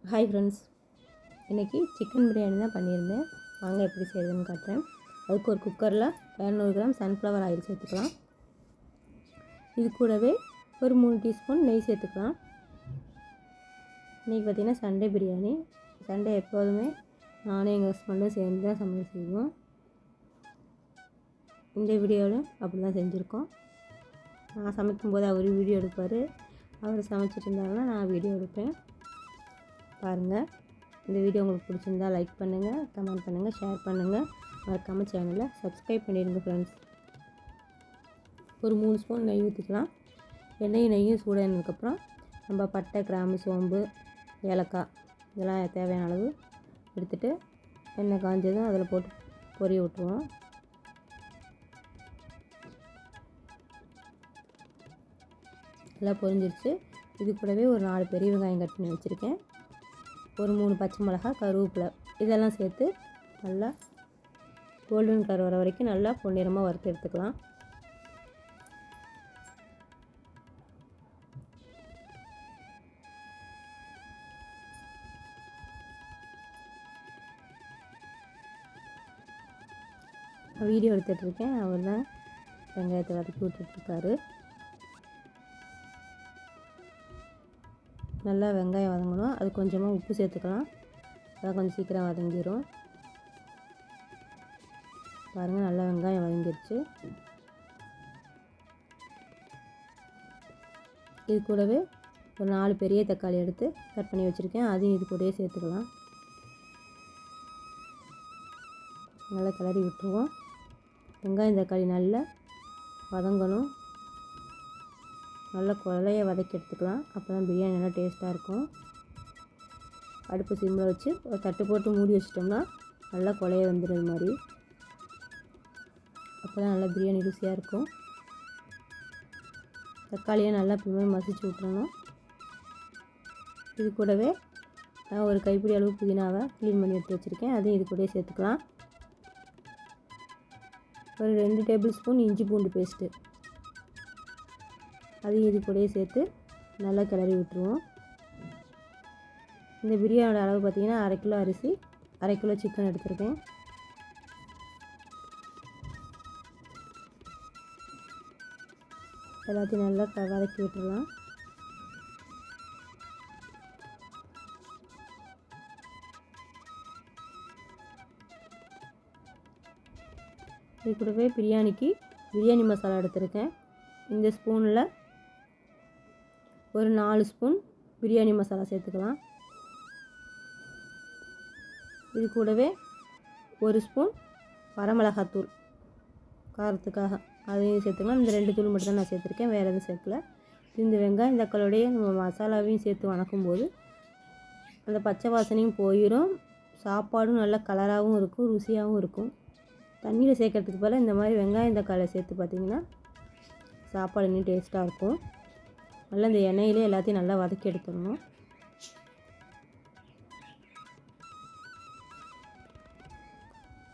Hi friends, இன்றைக்கி chicken biryani தான் பண்ணியிருந்தேன். வாங்க எப்படி செய்யுதுன்னு காட்டுறேன். அதுக்கு ஒரு குக்கரில் 200 கிராம் சன்ஃப்ளவர் ஆயில் சேர்த்துக்கலாம். இது கூடவே ஒரு 3 டீஸ்பூன் நெய் சேர்த்துக்கலாம். இன்றைக்கி பார்த்திங்கன்னா சண்டே பிரியாணி. சண்டே எப்போதுமே நானும் எங்கள் ஹஸ்பண்டும் சேர்ந்து தான் சமையல் செய்வோம். இந்த வீடியோவில் அப்படி தான் செஞ்சுருக்கோம். நான் சமைக்கும்போது அவர் வீடியோ எடுப்பார், அவர் சமைச்சிட்டு இருந்தாருன்னா நான் வீடியோ எடுப்பேன். பாருங்கள், இந்த வீடியோ உங்களுக்கு பிடிச்சிருந்தா லைக் பண்ணுங்கள், கமெண்ட் பண்ணுங்கள், ஷேர் பண்ணுங்கள். மறக்காமல் சேனலை சப்ஸ்கிரைப் பண்ணிடுங்க ஃப்ரெண்ட்ஸ். ஒரு 3 ஸ்பூன் நெய் ஊற்றிக்கலாம். நெய்யும் சூடானதுக்கப்புறம் நம்ம பட்டை, கிராம்பு, சோம்பு, ஏலக்காய் இதெல்லாம் தேவையான அளவு எடுத்துகிட்டு எண்ணெய் காஞ்சதும் அதில் போட்டு பொரிய விட்டுருவோம். எல்லாம் பொரிஞ்சிருச்சு. இது கூடவே ஒரு 4 பெரிய வெங்காயம் கட் பண்ணி வச்சுருக்கேன். ஒரு 3 பச்சை மிளகாய், கருவேப்பிலை இதெல்லாம் சேர்த்து நல்லா கோல்டன் கலர் வர வரைக்கும் நல்லா பொன்னிறமாக வறுத்து எடுத்துக்கலாம். வீடியோ எடுத்துகிட்ருக்கேன், அவர் தான் வெங்காயத்தை வதக்கி விட்டுட்ருக்காரு. நல்லா வெங்காயம் வதங்கணும். அது கொஞ்சமாக உப்பு சேர்த்துக்கலாம், அதான் கொஞ்சம் சீக்கிரம் வதங்கிடும். பாருங்கள், நல்லா வெங்காயம் வதங்கிடுச்சு. இது கூடவே ஒரு 4 பெரிய தக்காளி எடுத்து கட் பண்ணி வச்சுருக்கேன், அதையும் இது கூடயே சேர்த்துக்கலாம். நல்லா கிளறி விட்டுருவோம். வெங்காயம் தக்காளி நல்லா வதங்கணும். நல்லா குழைய வதக்கி எடுத்துக்கலாம், அப்போ தான் பிரியாணி நல்லா டேஸ்ட்டாக இருக்கும். அடுப்பு சிம்மில் வச்சு ஒரு தட்டு போட்டு மூடி வச்சிட்டோம்னா நல்லா குழைய வந்துடுது மாதிரி. அப்போ தான் நல்லா பிரியாணி ருசியாக இருக்கும். தக்காளியை நல்லா பின்னாடி மசிச்சு விட்டுறணும். இது கூடவே நான் ஒரு கைப்பிடி அளவு புதினாவை க்ளீன் பண்ணி எடுத்து வச்சுருக்கேன், அதையும் இது கூடவே சேர்த்துக்கலாம். ஒரு 2 டேபிள் ஸ்பூன் இஞ்சி பூண்டு பேஸ்ட்டு அதையும் இது கூடயே சேர்த்து நல்லா கிளறி விட்டுருவோம். இந்த பிரியாணியோட அளவு பார்த்திங்கன்னா 1/2 கிலோ அரிசி, 1/2 கிலோ சிக்கன் எடுத்துருக்கேன். எல்லாத்தையும் நல்லா வதக்கி விட்டுடலாம். இது கூடவே பிரியாணி மசாலா எடுத்துருக்கேன். இந்த ஸ்பூனில் ஒரு 4 ஸ்பூன் பிரியாணி மசாலா சேர்த்துக்கலாம். இது கூடவே 1 ஸ்பூன் வரமிளகாத்தூள் காரத்துக்காக அதையும் சேர்த்துக்கலாம். இந்த 2 தூள் மட்டும் தான் நான் சேர்த்துருக்கேன், வேறு எதுவும் சேர்க்கல. இந்த வெங்காயம் தக்காளியோடைய நம்ம மசாலாவையும் சேர்த்து வணக்கும்போது அந்த பச்சை வாசனையும் போயிடும், சாப்பாடும் நல்லா கலராகவும் இருக்கும், ருசியாகவும் இருக்கும். தண்ணியில் சேர்க்கறதுக்கு பதிலாக இந்த மாதிரி வெங்காயம் தக்காளியை சேர்த்து பார்த்திங்கன்னா சாப்பாடு இன்னும் டேஸ்ட்டாக இருக்கும். நல்லா இந்த எண்ணெயிலே எல்லாத்தையும் நல்லா வதக்கி எடுத்துடணும்.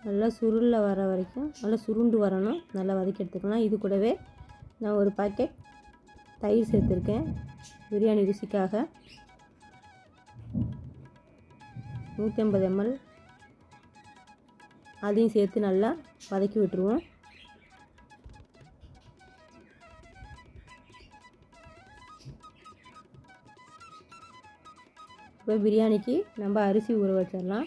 நல்லா சுருளில் வர வரைக்கும் நல்லா சுருண்டு வரணும், நல்லா வதக்கி எடுத்துக்கலாம். இது கூடவே நான் ஒரு பாக்கெட் தயிர் சேர்த்துருக்கேன் பிரியாணி ருசிக்காக. 150 ml அதையும் சேர்த்து நல்லா வதக்கி விட்டுருவோம். இப்போ பிரியாணிக்கு நம்ம அரிசி ஊற வச்சிடலாம்.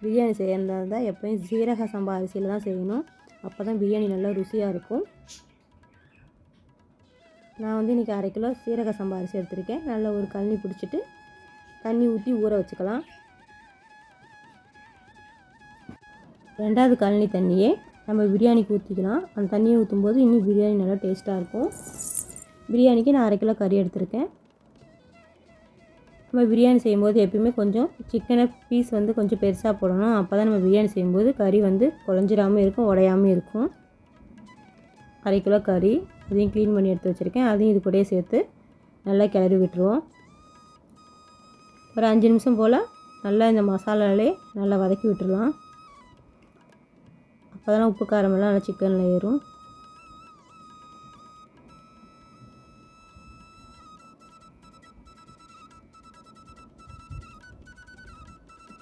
பிரியாணி செய்யறதா இருந்தால் எப்போயும் சீரக சம்பா அரிசியில் தான் செய்யணும், அப்போ தான் பிரியாணி நல்லா ருசியாக இருக்கும். நான் வந்து இன்றைக்கி 1/2 கிலோ சீரக சம்பா அரிசி எடுத்திருக்கேன். நல்லா ஒரு கழனி பிடிச்சிட்டு தண்ணி ஊற்றி ஊற வச்சுக்கலாம். 2வது கழனி தண்ணியே நம்ம பிரியாணிக்கு ஊற்றிக்கலாம். அந்த தண்ணியை ஊற்றும்போது இன்னும் பிரியாணி நல்லா டேஸ்ட்டாக இருக்கும். பிரியாணிக்கு நான் 1/2 கிலோ கறி எடுத்திருக்கேன். நம்ம பிரியாணி செய்யும்போது எப்பயுமே கொஞ்சம் சிக்கனை பீஸ் வந்து கொஞ்சம் பெருசாக போடணும், அப்போ தான் நம்ம பிரியாணி செய்யும்போது கறி வந்து குழஞ்சிடாமல் இருக்கும், உடையாமல் இருக்கும். 1/2 கிலோ கறி அதையும் க்ளீன் பண்ணி எடுத்து வச்சுருக்கேன், அதையும் இது கூடயே சேர்த்து நல்லா கிளறி விட்டுருவோம். ஒரு 5 நிமிஷம் போல் நல்லா இந்த மசாலாலே நல்லா வதக்கி விட்டுடலாம். அப்போ தான் உப்பு காரமெல்லாம் நல்லா சிக்கனில் ஏறும்.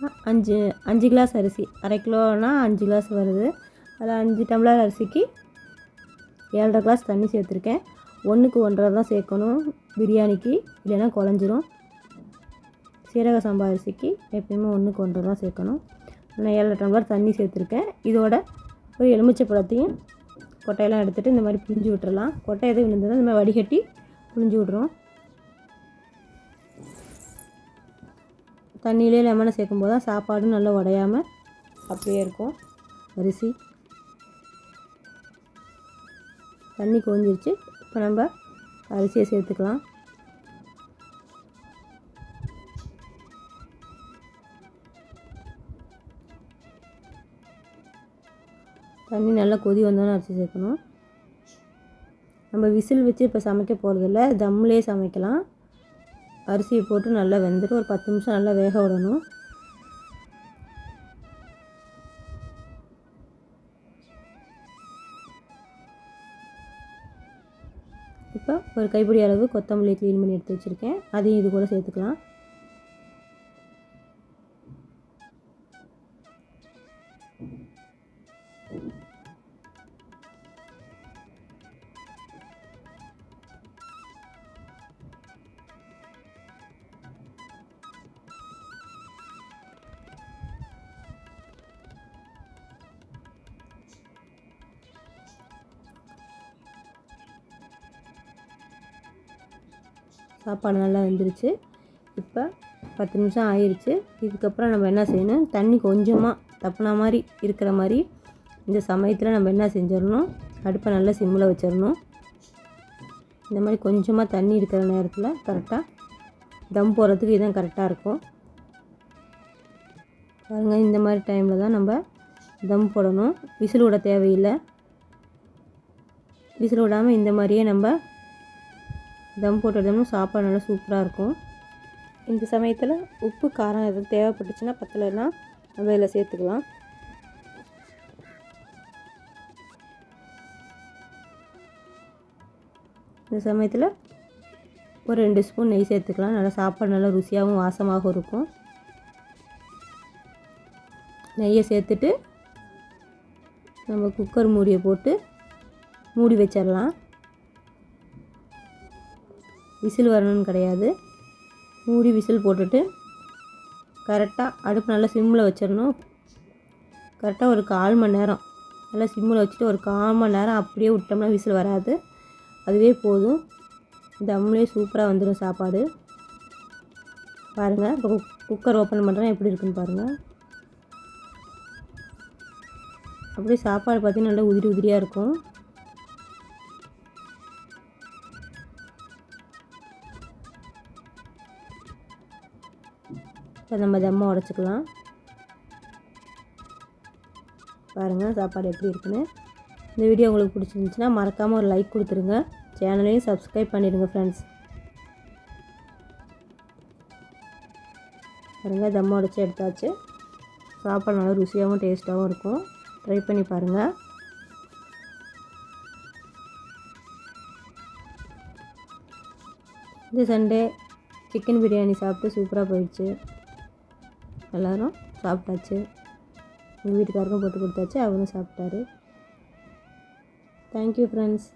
5 5 கிளாஸ் அரிசி, அரை கிலோனா 5 கிளாஸ் வருது. அதில் 5 டம்ளர் அரிசிக்கு 7.5 கிளாஸ் தண்ணி சேர்த்துருக்கேன். 1க்கு 1.5 தான் சேர்க்கணும் பிரியாணிக்கு, இல்லைன்னா குழஞ்சிரும். சீரக சம்பா அரிசிக்கு எப்பயுமே 1க்கு 1.5 தான் சேர்க்கணும். நான் 7 டம்ளர் தண்ணி சேர்த்துருக்கேன். இதோட ஒரு எலுமிச்சை பழத்தையும் கொட்டையெல்லாம் எடுத்துகிட்டு இந்த மாதிரி புழிஞ்சு விட்டுறலாம். கொட்டை எதுவும் விழுந்ததுன்னா இந்த மாதிரி வடிகட்டி புழிஞ்சு விட்றோம். தண்ணியிலே லெமனை சேர்க்கும்போது தான் சாப்பாடும் நல்லா உடையாமல் அப்படியே இருக்கும். அரிசி தண்ணி கொதிஞ்சிருச்சு. இப்போ நம்ம அரிசியை சேர்த்துக்கலாம். தண்ணி நல்லா கொதி வந்தோன்னே அரிசி சேர்க்கணும். நம்ம விசில் வச்சு இப்போ சமைக்க போகிறதில்ல, தம்லேயே சமைக்கலாம். அரிசியை போட்டு நல்லா வெந்துட்டு ஒரு 10 நிமிஷம் நல்லா வேக விடணும். இப்போ ஒரு கைப்பிடி அளவு கொத்தமல்லி க்ளீன் பண்ணி எடுத்து வச்சுருக்கேன், அதையும் இது கூட சேர்த்துக்கலாம். சாப்பாடு நல்லா வெந்துருச்சு. இப்போ 10 நிமிஷம் ஆயிடுச்சு. இதுக்கப்புறம் நம்ம என்ன செய்யணும், தண்ணி கொஞ்சமாக தப்புனா மாதிரி இருக்கிற மாதிரி இந்த சமயத்தில் நம்ம என்ன செஞ்சிடணும், அடுப்பை நல்லா சிம்மில் வச்சிடணும். இந்த மாதிரி கொஞ்சமாக தண்ணி இருக்கிற நேரத்தில் கரெக்டாக தம் போடுறதுக்கு இதுதான் கரெக்டாக இருக்கும். பாருங்கள், இந்த மாதிரி டைமில் தான் நம்ம தம் போடணும். விசில் விட தேவையில்லை. விசில் விடாமல் இந்த மாதிரியே நம்ம தம் போட்டோம்னா சாப்பாடு நல்லா சூப்பராக இருக்கும். இந்த சமயத்தில் உப்பு காரம் எதுவும் தேவைப்பட்டுச்சுன்னா பத்தலைன்னா நம்ம இதில் சேர்த்துக்கலாம். இந்த சமயத்தில் ஒரு 2 ஸ்பூன் நெய் சேர்த்துக்கலாம். நல்லா சாப்பாடு நல்லா ருசியாகவும் வாசமாகவும் இருக்கும். நெய்யை சேர்த்துட்டு நம்ம குக்கர் மூடியை போட்டு மூடி வச்சிடலாம். விசில் வரணும்னு கிடையாது. மூடி விசில் போட்டுட்டு கரெக்டாக அடுப்பு நல்லா சிம்மில் வச்சிடணும். கரெக்டாக ஒரு 1/4 மணி நேரம் நல்லா சிம்மில் வச்சுட்டு ஒரு 1/4 மணி நேரம் அப்படியே விட்டோம்னா விசில் வராது. அதுவே போதும். தம்லேயே சூப்பராக வந்துடும் சாப்பாடு. பாருங்கள், இப்போ குக்கர் ஓப்பன் பண்ணுறேன் எப்படி இருக்குன்னு பாருங்கள். அப்படியே சாப்பாடு பார்த்திங்கன்னா நல்லா உதிரி உதிரியாக இருக்கும். இப்போ நம்ம தம்மை உடச்சிக்கலாம். பாருங்கள் சாப்பாடு எப்படி இருக்குன்னு. இந்த வீடியோ உங்களுக்கு பிடிச்சிருந்துச்சுன்னா மறக்காமல் ஒரு லைக் கொடுத்துருங்க. சேனலையும் சப்ஸ்கிரைப் பண்ணிடுங்க ஃப்ரெண்ட்ஸ். பாருங்கள், தம்மை உடச்சி எடுத்தாச்சு. சாப்பாடு நல்லா ருசியாகவும் டேஸ்ட்டாகவும் இருக்கும். ட்ரை பண்ணி பாருங்கள். இந்த சண்டே சிக்கன் பிரியாணி சாப்பிட்டு சூப்பராக போயிடுச்சு. எல்லோரும் சாப்பிட்டாச்சு. எங்கள் வீட்டுக்காரருக்கும் போட்டு கொடுத்தாச்சு, அவரும் சாப்பிட்டாரு. Thank you friends.